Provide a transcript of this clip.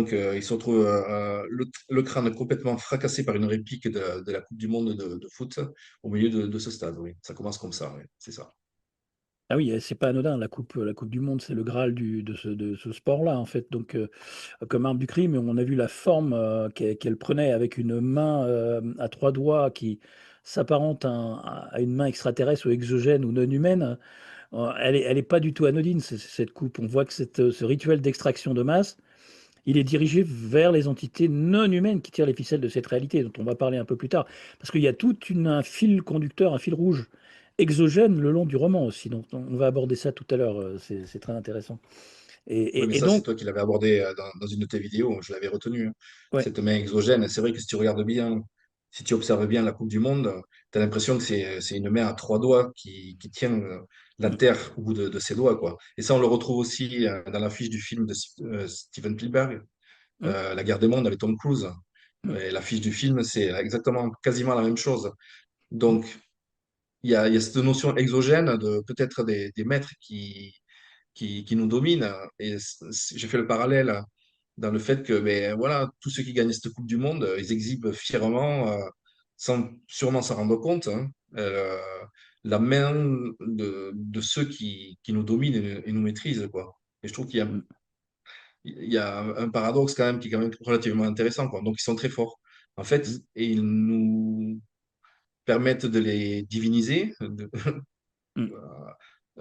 donc, ils se retrouvent le crâne complètement fracassé par une réplique de la Coupe du Monde de foot au milieu de ce stade. Oui, ça commence comme ça, oui, c'est ça. Ah oui, c'est pas anodin, la coupe du monde, c'est le Graal de ce sport-là, en fait. Donc, comme arme du crime, on a vu la forme qu'elle prenait avec une main à trois doigts qui s'apparente à une main extraterrestre ou exogène ou non humaine. Elle est pas du tout anodine, cette coupe. On voit que ce rituel d'extraction de masse, il est dirigé vers les entités non humaines qui tirent les ficelles de cette réalité, dont on va parler un peu plus tard. Parce qu'il y a un fil conducteur, un fil rouge exogène le long du roman aussi. Donc on va aborder ça tout à l'heure. C'est très intéressant. Oui, mais Et ça, c'est donc, toi qui l'avais abordé dans une de tes vidéos. Je l'avais retenu, hein. ouais. Cette main exogène, c'est vrai que si tu regardes bien, si tu observes bien la Coupe du Monde, tu as l'impression que c'est une main à trois doigts qui tient la Mm, terre au bout de ses doigts, quoi. Et ça, on le retrouve aussi dans l'affiche du film de Steven Spielberg, mm, La guerre des mondes avec Tom Cruise. mm, Et l'affiche du film, c'est exactement, quasiment la même chose. mm, Donc, il y a cette notion exogène de peut-être des maîtres qui nous dominent. Et j'ai fait le parallèle dans le fait que ben, voilà, tous ceux qui gagnent cette Coupe du Monde, ils exhibent fièrement, sans sûrement s'en rendre compte, hein, euh, la main de ceux qui nous dominent et nous maîtrisent, quoi. Et je trouve mm, il y a un paradoxe quand même qui est quand même relativement intéressant, quoi. Donc ils sont très forts. En fait, mm, et ils nous permettent de les diviniser, mm.